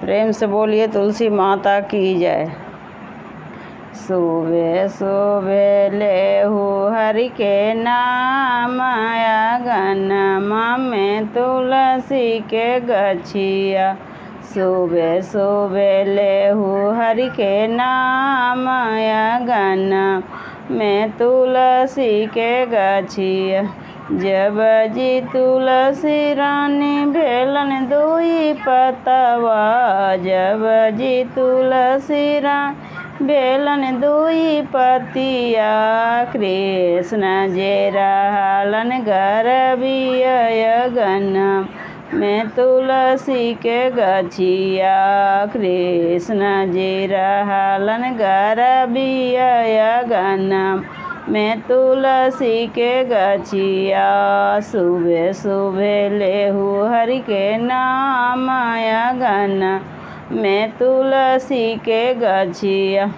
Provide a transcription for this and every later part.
प्रेम से बोलिए तुलसी माता की जय। सुबह सुबह लेहु हरि के नाम, आंगनमा में तुलसी के गछिया। सुबह सुबह लेहु हरि के नाम, आंगनमा में तुलसी के गछिया। जब जी तुलसी रानी भेलन दुई पतवा, जब जी तुलसी रानी भेलन दुई पतिया। कृष्ण जे रहलन गर्भिया, आंगन में तुलसी के गछिया। कृष्ण जी रहलन गर्भिया, आंगन में तुलसी के गछिया। सुबह सुबह लेहु हरि के नाम, आंगन में तुलसी के गछिया।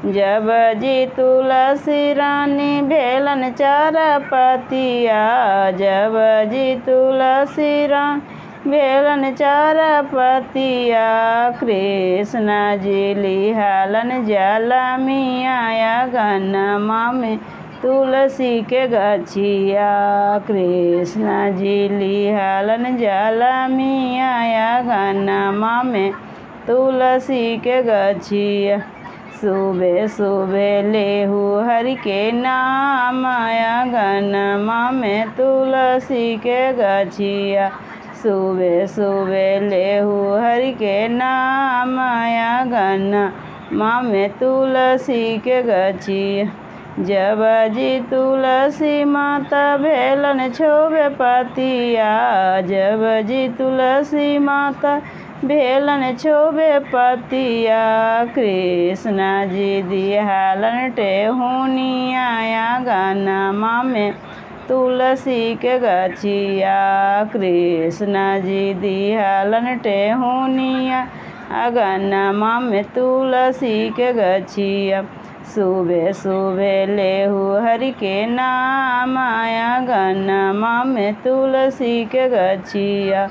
जब जी तुलसी रानी भेलन चार पतिया, जब जी तुलसी रानी भेलन चार पतिया। कृष्ण जी लिहलन जलमिया, आंगनमा में तुलसी के गछिया। कृष्ण जी लिहलन जलमिया, आंगनमा में तुलसी के गछिया। सुबह सुबह लेहु हरि के नाम, आंगनमा में तुलसी के गछिया। सुबह सुबह लेहु हरि के नाम, आंगनमा में तुलसी के गछिया। जब जी तुलसी माता भेलन छोबे पतिया, जब जी तुलसी माता भेलन छोबे पतिया। कृष्ण जी दिहलन टेहुनिया, आंगनमा में तुलसी के गछिया। कृष्ण जी दिहलन टेहुनिया, आंगनमा में तुलसी के गछिया। सुबह सुबह लेहु हरि के नाम, आंगनमा में तुलसी के गछिया।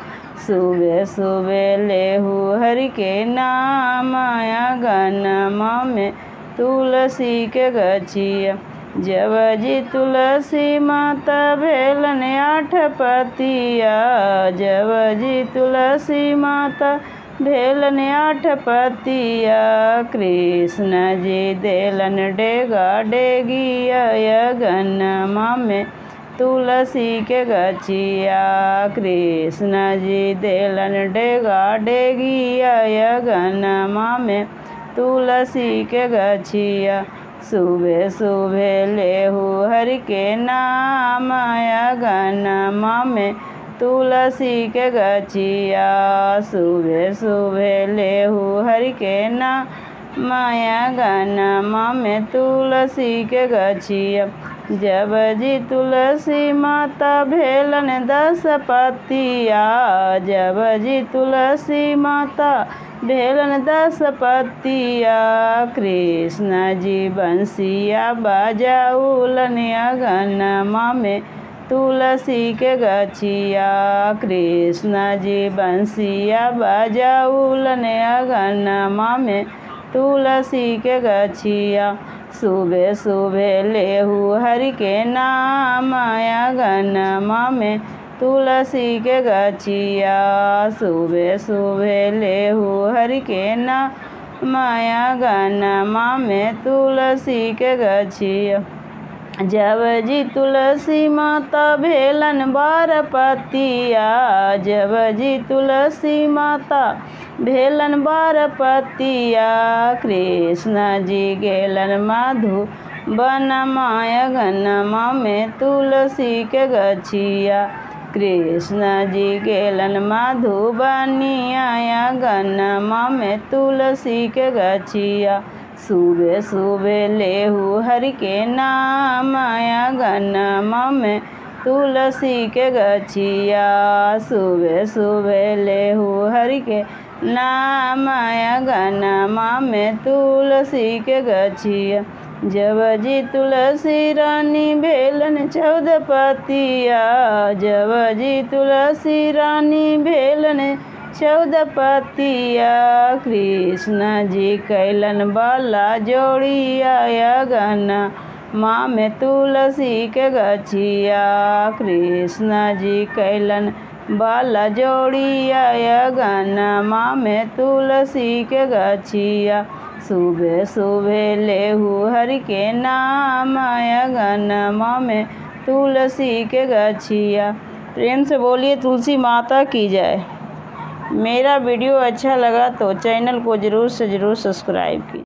सुबह सुबह लेहु हरि के नाम, आंगनमा में तुलसी के गछिया। जब जी तुलसी माता भेलन आठ पतिया, जब जी तुलसी माता भेलन आठ पतिया। कृष्ण जी देलन डेगा डेगिया, आंगनमा में तुलसी के गछिया। कृष्ण जी देलन डेगा डेगिया, आंगनमा में तुलसी के गछिया। सुबह सुबह लेहु हरि के नाम, आंगनमा में तुलसी के गछिया। सुबह सुबह लेहु हरि के नाम, आंगनमा में तुलसी के गछिया। जब जी तुलसी माता भेलन 10 पतिया, जब जी तुलसी माता भेलन 10 पतिया। कृष्ण जी बंसिया बजाउलन, आंगनमा में तुलसी के गछिया। कृष्ण जी बंसिया बजाउलन, आंगनमा में तुलसी के गछिया। सुबह सुबह लेहु हरि के नाम, आंगनमा में तुलसी के गछिया। सुबह सुबह लेहु हरि के नाम, आंगनमा में तुलसी के गछिया। जब जी तुलसी माता भेलन 12 पतिया, जब जी तुलसी माता भेलन 12 पतिया। कृष्ण जी गेलन मधुबनमा, आंगनमा में तुलसी के गछिया। कृष्ण जी गेलन मधुबनिया, आंगनमा में तुलसी के गछिया। सुबह सुबह लेहु हरि के नाम, आंगनमा में तुलसी के गछिया। सुबह सुबह लेहु हरि के नाम, आंगनमा में तुलसी के गछिया। जब जी तुलसी रानी भेलन 14 पतिया, जब जी तुलसी रानी भेलन 14 पतिया। कृष्ण जी कैलन बाला जोड़िया अगनमा में तुलसी के गछिया। कृष्ण जी कैलन बाला जोड़िया अगनमा में तुलसी के गछिया। सुबह सुबह लेहु हरि के नाम अगनमा में तुलसी के गछिया। प्रेम से बोलिए तुलसी माता की जय। मेरा वीडियो अच्छा लगा तो चैनल को ज़रूर से ज़रूर सब्सक्राइब कीजिए।